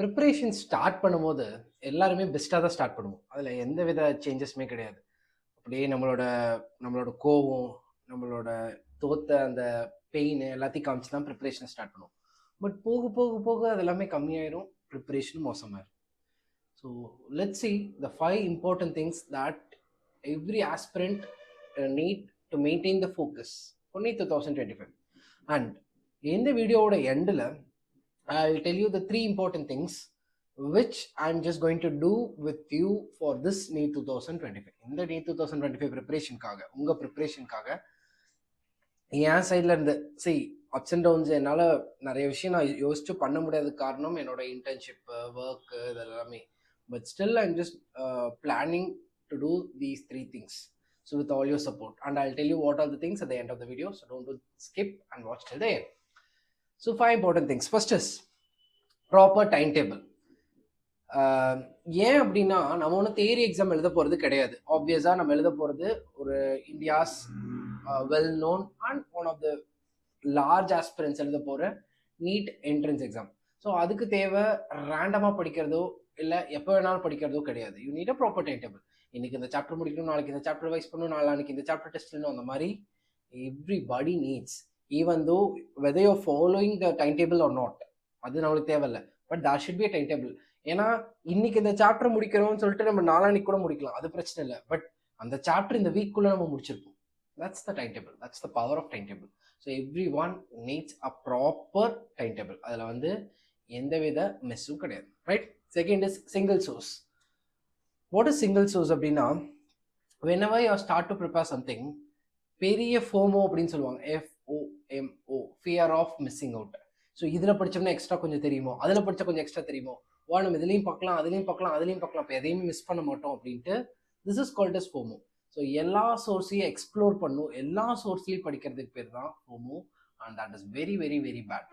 Preparation start பண்ணும்போது எல்லாருமே பெஸ்ட்டாக தான் ஸ்டார்ட் பண்ணுவோம். அதில் எந்த வித சேஞ்சஸுமே கிடையாது. அப்படியே நம்மளோட நம்மளோட கோவம், நம்மளோட தோத்த அந்த பெயின் எல்லாத்தையும் காமிச்சு தான் ப்ரிப்பரேஷனை ஸ்டார்ட் பண்ணுவோம். பட் போக போக போக அது எல்லாமே கம்மியாயிரும், ப்ரிப்பரேஷனும் மோசமாயிரும். So let's see the 5 important things that every aspirant need to maintain the focus for NEET 2025. And இந்த வீடியோவோட எண்டில் I'll tell you the 3 important things which I'm just going to do with you for this NEET 2025. இந்த NEET 2025 ப்ரிப்பரேஷனுக்காக, உங்கள் ப்ரிப்பரேஷனுக்காக என் சைடில் இருந்து ups and downs என்னால் நிறைய விஷயம் நான் யோசிச்சு பண்ண முடியாத காரணம் என்னோட இன்டர்ன்ஷிப்பு, ஒர்க்கு, இது எல்லாமே. But still I'm just planning to do these 3 things. So with all your support. And I'll tell you what are the things at the end of the video. So don't skip and watch till the end. So 5 important things. First is proper timetable. ஏன் அப்படின்னா நம்ம ஒன்றும் theory exam எழுத போகிறது கிடையாது. ஆப்வியஸாக நம்ம எழுத போகிறது ஒரு India's well known and one of the large aspirants எழுத போகிற நீட் என்ட்ரன்ஸ் எக்ஸாம். ஸோ அதுக்கு தேவை ரேண்டமாக படிக்கிறதோ இல்லை எப்போ வேணாலும் படிக்கிறதோ கிடையாது. You need a proper time table. இன்னைக்கு இந்த சாப்டர் முடிக்கணும், நாளைக்கு இந்த சாப்டர் வைஸ் பண்ணணும், நாளைக்கு இந்த சாப்டர் டெஸ்ட் பண்ணணும். அந்த மாதிரி everybody needs, even though whether you following the time table or not, அது நம்மளுக்கு தேவையில்லை. But there should be a time table. ஏன்னா இன்னைக்கு இந்த சாப்டர் முடிக்கிறோம்னு சொல்லிட்டு நம்ம நாளானிக்கு கூட முடிக்கலாம், அது பிரச்சனை இல்லை. பட் அந்த சாப்டர் இந்த வீக்குள்ளே நம்ம முடிச்சிருப்போம். That's the time table. That's the power of time table. So every one needs a proper time table. அதில் எந்தவித மெஸ்ஸும் கிடையாது. Right. Second is single source. What is single source அப்படின்னா, whenever you start to prepare something, பெரிய FOMO அப்படின்னு சொல்லுவாங்க. FOMO, fear of missing out. So இதில் படித்தோம்னா எக்ஸ்ட்ரா கொஞ்சம் தெரியுமோ, அதில் படித்தா கொஞ்சம் எக்ஸ்ட்ரா தெரியுமோ, நம்ம இதுலேயும் பார்க்கலாம், அதுலேயும் பார்க்கலாம், அதுலேயும் பார்க்கலாம், இப்போ எதையுமே மிஸ் பண்ண மாட்டோம் அப்படின்ட்டு. This is called as FOMO. So எல்லா சோர்ஸையும் எக்ஸ்ப்ளோர் பண்ணும், எல்லா சோர்ஸ்லையும் படிக்கிறதுக்கு பேர் தான் FOMO. And that is very very very bad.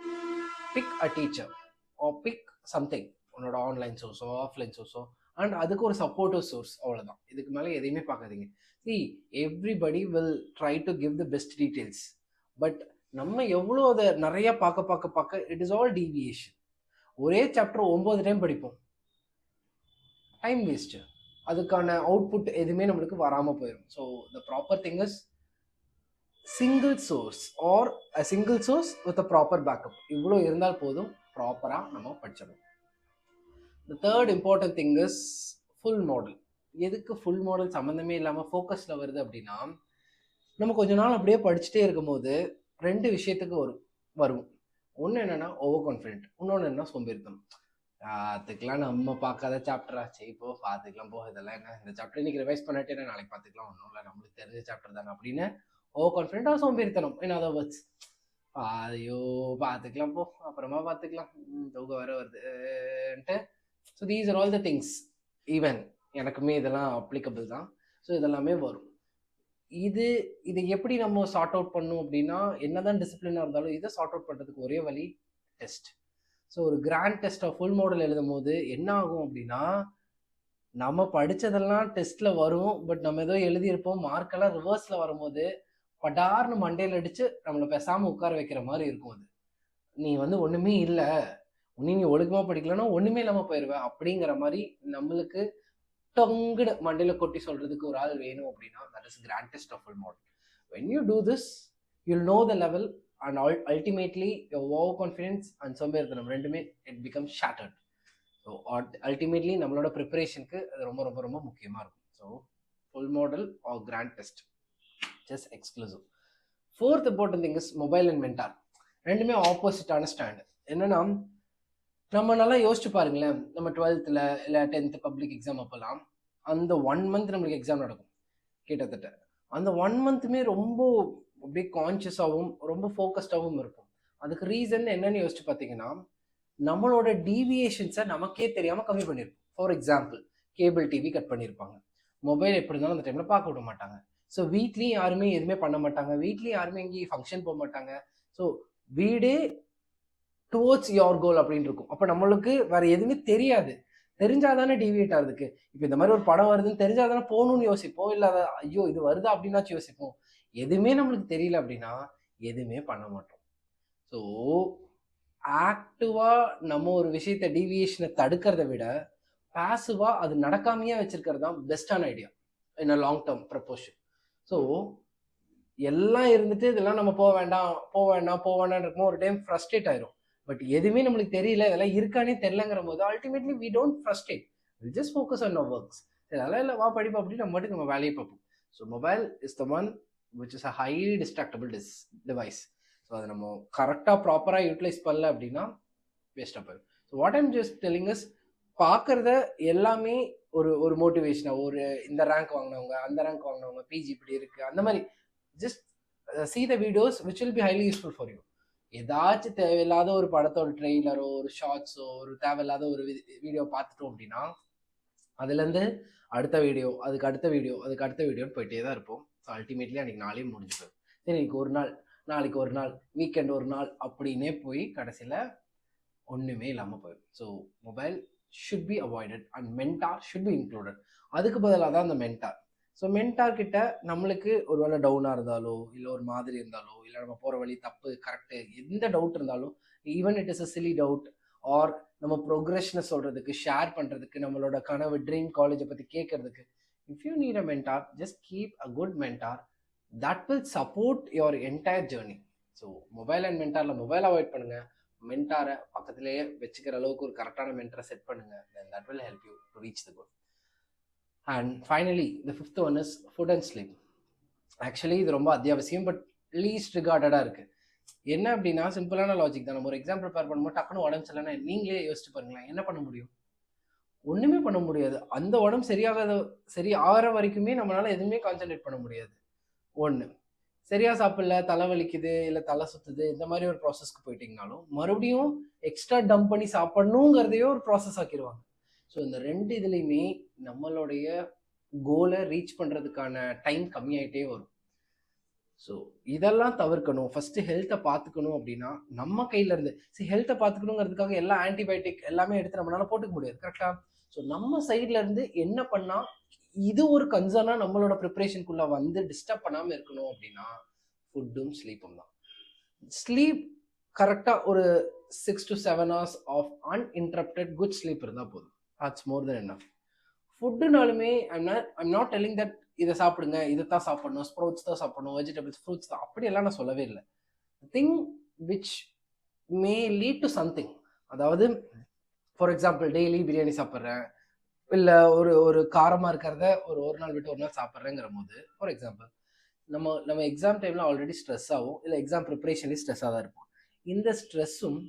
Pick a teacher or pick something, உன்னோட ஆன்லைன் சோர்ஸோ ஆஃப்லைன் சோர்ஸோ, அண்ட் அதுக்கு ஒரு சப்போர்ட்டிவ் சோர்ஸ். அவ்வளோதான். இதுக்கு மேலே எதையுமே பார்க்காதீங்க. Everybody will try to give the best details. But நம்ம எவ்வளோ அதை நிறைய பார்க்க இட் இஸ் ஆல் டீவியேஷன். ஒரே சாப்டர் 9 டைம் படிப்போம், டைம் வேஸ்ட்டு. அதுக்கான அவுட்புட் எதுவுமே நம்மளுக்கு வராமல் போயிடும். So the proper thing is single source R a single source with a proper backup. இவ்வளோ இருந்தால் போதும், ப்ராப்பராக நம்ம படிச்சிடணும். The third important thing is full model. எதுக்கு ஃபுல் மாடல் சம்மந்தமே இல்லாமல் ஃபோக்கஸில் வருது அப்படின்னா, நம்ம கொஞ்ச நாள் அப்படியே படிச்சுட்டே இருக்கும்போது 2 விஷயத்துக்கு வரும். ஒன்று என்னென்னா ஓவர் கான்ஃபிடென்ட், இன்னொன்று என்ன சோம்பேறித்தனம். பார்த்துக்கலாம், நம்ம பார்க்காத சாப்டரா, சரி போ பார்த்துக்கலாம் போ, இதெல்லாம் என்ன, இந்த சாப்டர் இன்னைக்கு ரிவைஸ் பண்ணிட்டு நாளைக்கு பார்த்துக்கலாம், ஒன்றும் இல்லை, நம்மளுக்கு தெரிஞ்ச சாப்டர் தானே அப்படின்னு ஓவர் கான்ஃபிடென்ட் ஆர் சோம்பேறித்தனம். இன் அதர் வேர்ட்ஸ், ஐயோ பார்த்துக்கலாம் போ, அப்புறமா பார்த்துக்கலாம், தூக்கம் வர வருதுன்ட்டு. So these are all the things. Even எனக்குமே இதெல்லாம் அப்ளிகபிள் தான். ஸோ இதெல்லாமே வரும். இதை எப்படி நம்ம சார்ட் அவுட் பண்ணணும் அப்படின்னா, என்னதான் டிசிப்ளினாக இருந்தாலும் இதை சார்ட் அவுட் பண்ணுறதுக்கு ஒரே வழி டெஸ்ட். ஸோ ஒரு கிராண்ட் டெஸ்ட்டாக ஃபுல் மாடல் எழுதும் போது என்ன ஆகும் அப்படின்னா, நம்ம படித்ததெல்லாம் டெஸ்ட்டில் வரும். பட் நம்ம ஏதோ எழுதியிருப்போம், மார்க்கெல்லாம் ரிவர்ஸில் வரும்போது படார்னு மண்டையில் அடித்து நம்மளை பேசாமல் உட்கார வைக்கிற மாதிரி இருக்கும். அது நீ ஒன்றுமே இல்லை, நீ ஒழுக்கமாக படிக்கலன்னா ஒன்றுமே இல்லாமல் போயிடுவேன் அப்படிங்கிற மாதிரி நம்மளுக்கு டொங்குடு மண்டையில் கொட்டி சொல்கிறதுக்கு ஒரு ஆள் வேணும் அப்படின்னா, that is grand test of full model. When you do this, you'll know the level and ultimately your over confidence and சோம்பேறித்தனம் ரெண்டுமே it become shattered. So ultimately நம்மளோட ப்ரிப்பரேஷனுக்கு அது ரொம்ப ரொம்ப ரொம்ப முக்கியமாக இருக்கும். So full model or grand test, just exclusive. Fourth important thing is mobile and mentor. ரெண்டுமே ஆப்போசிட்டான ஸ்டாண்டு. என்னன்னா, நம்ம நல்லா யோசிச்சு பாருங்களேன், நம்ம 12th இல்லை 10th பப்ளிக் எக்ஸாம் அப்போல்லாம் அந்த 1 month நம்மளுக்கு எக்ஸாம் நடக்கும் கிட்டத்தட்ட. அந்த 1 monthமே ரொம்ப அப்படியே கான்ஷியஸாகவும் ரொம்ப ஃபோக்கஸ்டாகவும் இருக்கும். அதுக்கு ரீசன் என்னன்னு யோசிச்சு பார்த்தீங்கன்னா, நம்மளோட டீவியேஷன்ஸை நமக்கே தெரியாமல் கம்மி பண்ணியிருப்போம். For example, cable TV cut பண்ணியிருப்பாங்க, மொபைல் எப்படி இருந்தாலும் அந்த டைமில் பார்க்க விட மாட்டாங்க. ஸோ வீட்லேயும் யாருமே எதுவுமே பண்ண மாட்டாங்க, வீட்லேயும் யாருமே எங்கேயும் ஃபங்க்ஷன் போக மாட்டாங்க. ஸோ வீடே டுவோர்ட்ஸ் யோர் கோல் அப்படின்னு இருக்கும். அப்போ நம்மளுக்கு வேற எதுவுமே தெரியாது. தெரிஞ்சாதானே டிவியேட் ஆகுதுக்கு. இப்போ இந்த மாதிரி ஒரு படம் வருதுன்னு தெரிஞ்சாதானே போகணும்னு யோசிப்போம், இல்லை ஐயோ இது வருதா அப்படின்னாச்சும் யோசிப்போம். எதுவுமே நம்மளுக்கு தெரியல அப்படின்னா எதுவுமே பண்ண மாட்டோம். ஸோ ஆக்டிவா நம்ம ஒரு விஷயத்த டீவியேஷனை தடுக்கிறத விட பாசிவா அது நடக்காமையே வச்சிருக்கிறது தான் பெஸ்டான ஐடியா இன் அ லாங் டேர்ம் ப்ரப்போஷன். ஸோ எல்லாம் இருந்துட்டு இதெல்லாம் நம்ம போக வேண்டாம் போக வேண்டாம் போக வேண்டாம் இருக்கும் ஒரு டைம் ஃப்ரஸ்ட்ரேட் ஆயிரும். பட் எதுவுமே நம்மளுக்கு தெரியல, இதெல்லாம் இருக்கானே தெரியலங்கிற போது ultimately we don't frustrate, we just focus on our works. அதெல்லாம் இல்லை வா படிப்போம் அப்படின்னு நம்ம மட்டும் நம்ம வேலையை பார்ப்போம். So mobile is the one which is a highly distractable device. So அதை நம்ம கரெக்டாக ப்ராப்பராக யூட்டிலைஸ் பண்ணல அப்படின்னா வேஸ்ட்டாக போயிடும். So what I'm just telling is, பார்க்கறத எல்லாமே ஒரு ஒரு மோட்டிவேஷனாக, ஒரு இந்த ரேங்க் வாங்கினவங்க அந்த ரேங்க் வாங்கினவங்க பிஜி இப்படி இருக்கு அந்த மாதிரி just see the videos which will be highly useful for you. ஏதாச்சும் தேவையில்லாத ஒரு படத்தோட ட்ரெய்லரோ ஒரு ஷார்ட்ஸோ ஒரு தேவையில்லாத ஒரு வீடியோ பார்த்துட்டோம் அப்படின்னா அதுலேருந்து அடுத்த வீடியோ அதுக்கு அடுத்த வீடியோ அதுக்கு அடுத்த வீடியோன்னு போயிட்டே தான் இருப்போம். ஸோ அல்டிமேட்லி அன்றைக்கி நாளையும் முடிஞ்சு போயிடும். சரி இன்னைக்கு ஒரு நாள், நாளைக்கு ஒரு நாள், வீக்கெண்ட் ஒரு நாள் அப்படின்னே போய் கடைசியில் ஒன்றுமே இல்லாமல் போயிடும். So mobile should be avoided and mentor should be included. அதுக்கு பதிலாக தான் அந்த மென்டார். ஸோ மென்டார் கிட்ட நம்மளுக்கு ஒரு வேளை டவுனாக இருந்தாலோ இல்லை ஒரு மாதிரி இருந்தாலோ இல்லை நம்ம போகிற வழி தப்பு கரெக்டு எந்த டவுட் இருந்தாலும், even it is a silly doubt or நம்ம ப்ரோக்ரெஷனை சொல்கிறதுக்கு ஷேர் பண்ணுறதுக்கு நம்மளோட கனவு ட்ரீம் காலேஜை பற்றி கேட்கறதுக்கு, if you need a mentor just keep a good mentor that will support your entire journey. So mobile and மென்டாரில் மொபைல் அவாய்ட் பண்ணுங்கள், மென்டாரை பக்கத்துலேயே வச்சுக்கிற அளவுக்கு ஒரு கரெக்டான மென்டரை செட் பண்ணுங்கள். Then that will help you to reach the goal. And finally, the fifth one is food and sleep. Actually இது ரொம்ப அத்தியாவசியம், பட் லீஸ்ட் ரிகார்டடாக இருக்குது. என்ன அப்படின்னா சிம்பிளான லாஜிக் தான். நம்ம ஒரு எக்ஸாம் ப்ரிப்பேர் பண்ணும்போது டக்குன்னு உடம்பு சரியில்லைன்னா நீங்களே யோசிச்சு பாருங்களேன், என்ன பண்ண முடியும்? ஒன்றுமே பண்ண முடியாது. அந்த உடம்பு சரி ஆகிற வரைக்குமே நம்மளால எதுவுமே கான்சென்ட்ரேட் பண்ண முடியாது. ஒன்று சரியா சாப்பிடல, தலை வலிக்குது இல்லை தலை சுற்றுது, இந்த மாதிரி ஒரு ப்ராசஸ்க்கு போயிட்டீங்கனாலும் மறுபடியும் எக்ஸ்ட்ரா டம்ப் பண்ணி சாப்பிடணுங்கிறதையோ ஒரு ப்ராசஸ் ஆக்கிடுவாங்க. ஸோ இந்த ரெண்டு இதுலேயுமே நம்மளுடைய கோலை ரீச் பண்ணுறதுக்கான டைம் கம்மியாயிட்டே வரும். ஸோ இதெல்லாம் தவிர்க்கணும். ஃபஸ்ட்டு ஹெல்த்தை பார்த்துக்கணும் அப்படின்னா நம்ம கையில் இருந்து ஹெல்த்தை பார்த்துக்கணுங்கிறதுக்காக எல்லா ஆன்டிபயோட்டிக் எல்லாமே எடுத்து நம்மளால போட்டுக்க முடியாது, கரெக்டாக? ஸோ நம்ம சைட்ல இருந்து என்ன பண்ணால் இது ஒரு கன்சர்னாக நம்மளோட ப்ரிப்ரேஷனுக்குள்ளே வந்து டிஸ்டர்ப் பண்ணாமல் இருக்கணும் அப்படின்னா ஃபுட்டும் ஸ்லீப்பும் தான். ஸ்லீப் கரெக்டாக ஒரு 6 to 7 hours of uninterrupted good sleep இருந்தால் போதும். That's more than enough. ஃபுட்டுனாலுமே I'm not telling that இதை சாப்பிடுங்க, இதைத்தான் சாப்பிடணும், ஸ்ப்ரௌட்ஸ் தான் சாப்பிடணும், வெஜிடபிள்ஸ் ஃப்ரூட்ஸ் தான், அப்படியெல்லாம் நான் சொல்லவே இல்லை. Thing which may lead to something. அதாவது ஃபார் எக்ஸாம்பிள் டெய்லி பிரியாணி சாப்பிட்றேன், இல்லை ஒரு ஒரு காரமாக இருக்கிறத ஒரு நாள் விட்டு ஒரு நாள் சாப்பிட்றேங்கிற போது, ஃபார் எக்ஸாம்பிள் நம்ம எக்ஸாம் டைமில் ஆல்ரெடி ஸ்ட்ரெஸ் ஆகும், இல்லை எக்ஸாம் ப்ரிப்ரேஷன்லேயும் ஸ்ட்ரெஸ்ஸாக தான் இருப்போம். இந்த ஸ்ட்ரெஸ்ஸும்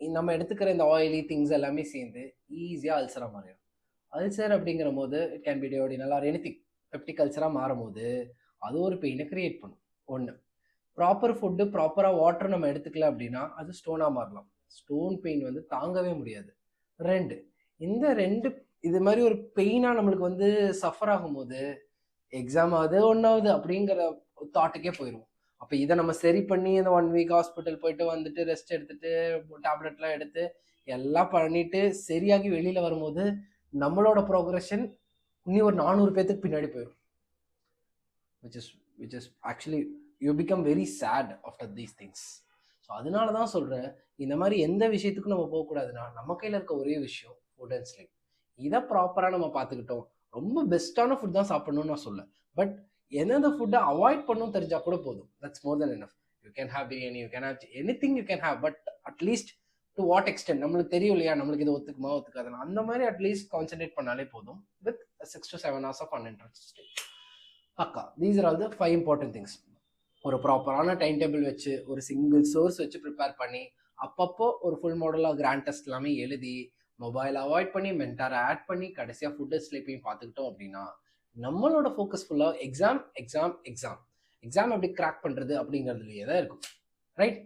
நம்ம எடுத்துக்கிற இந்த ஆயிலி திங்ஸ் எல்லாமே சேர்ந்து ஈஸியாக அல்சராக மாறிடும். அல்சர் அப்படிங்கிற போது it can be duodenal or anything peptic அல்சராக மாறும் போது அது ஒரு பெயினை கிரியேட் பண்ணும். ஒன்று, ப்ராப்பர் ஃபுட்டு ப்ராப்பராக வாட்டர் நம்ம எடுத்துக்கல அப்படின்னா அது ஸ்டோனாக மாறலாம். ஸ்டோன் பெயின் வந்து தாங்கவே முடியாது. ரெண்டு, இந்த ரெண்டு இது மாதிரி ஒரு பெயினாக நம்மளுக்கு வந்து சஃபர் ஆகும்போது எக்ஸாம் ஆகுது ஒன்றாவது அப்படிங்கிற தாட்டுக்கே போயிடுவோம். அப்போ இதை நம்ம சரி பண்ணி இந்த 1 week ஹாஸ்பிட்டல் போயிட்டு வந்துட்டு ரெஸ்ட் எடுத்துட்டு டேப்லெட்லாம் எடுத்து எல்லாம் பண்ணிட்டு சரியாகி வெளியில் வரும்போது நம்மளோட ப்ரோக்ரஷன் இன்னும் ஒரு 400 பேத்துக்கு பின்னாடி போயிடும். which is actually you become very sad after these things. So அதனால தான் சொல்கிறேன், இந்த மாதிரி எந்த விஷயத்துக்கும் நம்ம போகக்கூடாதுன்னா நம்ம கையில் இருக்க ஒரே விஷயம் ஃபுட் அண்ட் ஸ்லீப். இதை ப்ராப்பராக நம்ம பார்த்துக்கிட்டோம். ரொம்ப பெஸ்ட்டான ஃபுட் தான் சாப்பிடணும்னு நான் சொல்ல, பட் எந்தெந்த ஃபுட்டை அவாய்ட் பண்ணணும் தெரிஞ்சா கூட போதும். That's more then enough. You can have biryani, you can have anything you can have, but at least to what extend நம்மளுக்கு தெரியும் இல்லையா, நம்மளுக்கு இது ஒத்துக்குமா ஒத்துக்காதுன்னா அந்த மாதிரி அட்லீஸ்ட் கான்சென்ட்ரேட் பண்ணாலே போதும் with 6 to 7 hours of uninterrupted sleep. அக்கா these are all the 5 important things. ஒரு ப்ராப்பரான டைம் டேபிள் வச்சு ஒரு சிங்கிள் சோர்ஸ் வச்சு ப்ரிப்பேர் பண்ணி அப்பப்போ ஒரு ஃபுல் மாடலாக கிராண்ட் டெஸ்ட் எல்லாமே எழுதி மொபைல் அவாய்ட் பண்ணி மென்டாரை ஆட் பண்ணி கடைசியாக ஃபுட்டு ஸ்லீப்பையும் பார்த்துக்கிட்டோம் அப்படின்னா நம்மளோட ஃபோக்கஸ் ஃபுல்லாக எக்ஸாம் எக்ஸாம் எக்ஸாம் எக்ஸாம் எப்படி கிராக் பண்ணுறது அப்படிங்கிறதுலையே தான் இருக்கும், right?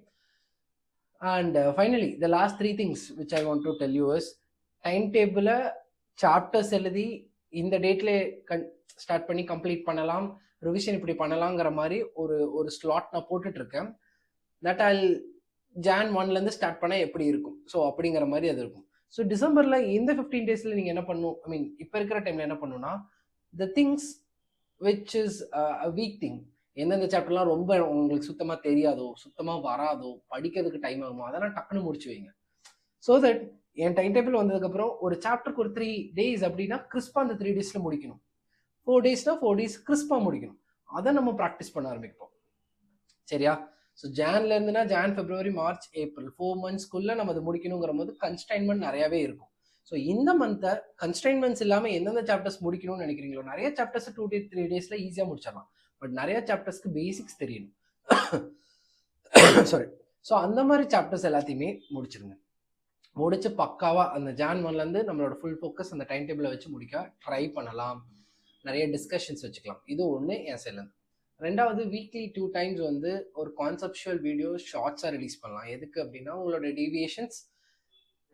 And finally the last 3 things which I want to tell you is time டேபிளை சாப்டர்ஸ் எழுதி இந்த டேட்ல ஸ்டார்ட் பண்ணி கம்ப்ளீட் பண்ணலாம், ரிவிஷன் இப்படி பண்ணலாங்கிற மாதிரி ஒரு ஸ்லாட் நான் போட்டுட்டு இருக்கேன். தட் ஐ Jan 1 ஸ்டார்ட் பண்ணால் எப்படி இருக்கும், ஸோ அப்படிங்கிற மாதிரி அது இருக்கும். ஸோ டிசம்பரில் இந்த 15 days நீங்கள் என்ன பண்ணணும், ஐ மீன் இப்போ இருக்கிற டைமில் என்ன பண்ணணும்னா the things which is a week thing, எந்தெந்த சாப்டர்லாம் ரொம்ப உங்களுக்கு சுத்தமாக தெரியாதோ சுத்தமாக வராதோ படிக்கிறதுக்கு டைம் ஆகுமோ அதெல்லாம் டக்குன்னு முடிச்சு வைங்க. So that N time table வந்ததுக்கப்புறம் ஒரு சாப்டருக்கு ஒரு 3 days அப்படின்னா கிறிஸ்பாக அந்த 3 daysல முடிக்கணும். 4 daysனா 4 days கிறிஸ்பாக முடிக்கணும். அதை நம்ம ப்ராக்டிஸ் பண்ண ஆரம்பிப்போம். சரியா? ஸோ ஜான்ல இருந்துன்னா ஜான், பிப்ரவரி, மார்ச், ஏப்ரல் 4 monthsக்குள்ள நம்ம அதை முடிக்கணுங்கிற போது கன்ஸ்டைன்மெண்ட் நிறையவே இருக்கும். ஸோ இந்த மந்த்தை கன்ஸ்டைன்மெண்ட்ஸ் இல்லாமல் எந்தெந்த சாப்டர்ஸ் முடிக்கணும்னு நினைக்கிறீங்களோ, நிறைய சாப்டர்ஸ் 2 to 3 daysல ஈஸியாக முடிச்சிடலாம். பட் நிறைய சாப்டர்ஸ்க்கு பேசிக்ஸ் தெரியணும். சாரி. ஸோ அந்த மாதிரி சாப்டர்ஸ் எல்லாத்தையுமே முடிச்சிருங்க. முடிச்சு பக்காவா அந்த ஜான் 1லேருந்து நம்மளோட ஃபுல் ஃபோக்கஸ் அந்த டைம் டேபிளை வச்சு முடிக்க ட்ரை பண்ணலாம். நிறைய டிஸ்கஷன்ஸ் வச்சுக்கலாம். இது ஒன்று என் சைட்லேருந்து. ரெண்டாவது, வீக்லி 2 times வந்து ஒரு கான்செப்சுவல் வீடியோ ஷார்ட்ஸாக ரிலீஸ் பண்ணலாம். எதுக்கு அப்படின்னா உங்களோட டீவியேஷன்ஸ்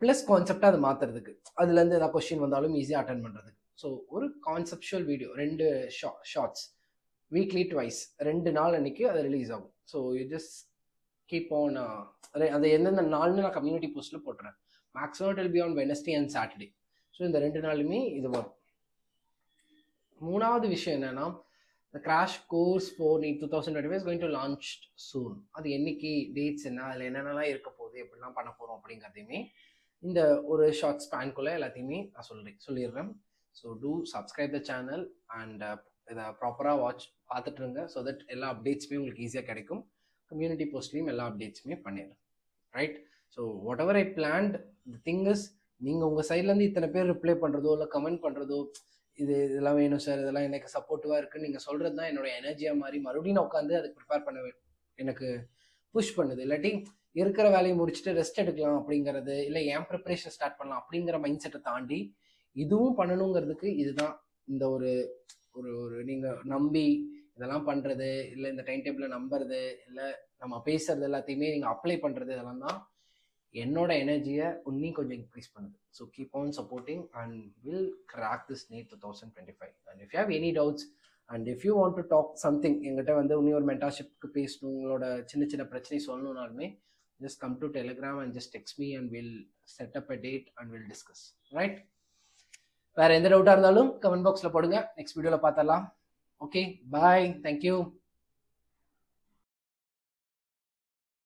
ப்ளஸ் கான்செப்டாக அதை மாற்றுறதுக்கு, அதுலேருந்து ஏதாவது கொஸ்டின் வந்தாலும் ஈஸியாக அட்டன் பண்ணுறதுக்கு. ஸோ ஒரு கான்செப்சுவல் வீடியோ 2 ஷார்ட்ஸ் வீக்லி 2 2 நாள் அன்னைக்கு அது ரிலீஸ் ஆகும். So you just keep on. அது எந்தெந்த நாள்னு நான் கம்யூனிட்டி போஸ்ட்டில் போட்டுறேன். Maximum it will be on Wednesday and Saturday. So இந்த 2 நாளுமே இது வரும். மூணாவது விஷயம் என்னன்னா, the crash course for NEET 2025 is going to launch soon. அது என்னைக்கு, டேட்ஸ் என்ன, அதில் என்னென்னலாம் இருக்க போகுது, எப்படிலாம் பண்ண போகிறோம் அப்படிங்கிறதையுமே இந்த ஒரு ஷார்ட் ஸ்பேன்குள்ளே எல்லாத்தையுமே நான் சொல்லிடுறேன். So two subscribe the channel and இதை ப்ராப்பராக பார்த்துட்டுருங்க. ஸோ தட் எல்லா அப்டேட்ஸுமே உங்களுக்கு ஈஸியாக கிடைக்கும். கம்யூனிட்டி போஸ்ட்லேயும் எல்லா அப்டேட்ஸுமே பண்ணிடுறேன். Right? So what ever I plant, the thing is, நீங்கள் உங்கள் சைட்லேருந்து இத்தனை பேர் ரிப்ளை பண்ணுறதோ இல்லை கமெண்ட் பண்ணுறதோ, இதெல்லாம் வேணும் சார், இதெல்லாம் எனக்கு சப்போர்ட்டிவாக இருக்குன்னு நீங்கள் சொல்கிறது தான் என்னோட எனர்ஜியாக மாறி மறுபடியும் நான் உட்காந்து அதுக்கு ப்ரிப்பேர் பண்ண எனக்கு புஷ் பண்ணுது. இல்லாட்டி இருக்கிற வேலையை முடிச்சுட்டு ரெஸ்ட் எடுக்கலாம் அப்படிங்கிறது, இல்லை என் ப்ரிப்பரேஷன் ஸ்டார்ட் பண்ணலாம் அப்படிங்கிற மைண்ட் செட்டை தாண்டி இதுவும் பண்ணணுங்கிறதுக்கு இதுதான் இந்த ஒரு ஒரு ஒரு நீங்கள் நம்பி இதெல்லாம் பண்ணுறது, இல்லை இந்த டைம் டேபிளை நம்புறது, இல்லை நம்ம பேசுறது எல்லாத்தையுமே நீங்கள் அப்ளை பண்ணுறது, இதெல்லாம் தான் என்னோட எனர்ஜியை இன்னும் கொஞ்சம் இன்க்ரீஸ் பண்ணுது. So keep on supporting and will crack this NEET 2025. And if you have any doubts and if you want to talk something, எங்கிட்ட வந்து இன்னும் ஒரு மென்டார்ஷிப்க்கு பேசணும், உங்களோட சின்ன சின்ன பிரச்சனை சொல்லணும்னாலுமே just come to Telegram and just text me and we'll set up a date and we'll discuss. Right? வேற எந்த டவுட்டாக இருந்தாலும் கமெண்ட் பாக்ஸில் போடுங்க. நெக்ஸ்ட் வீடியோவில் பார்த்தரலாம். ஓகே, பாய், தேங்க்யூ.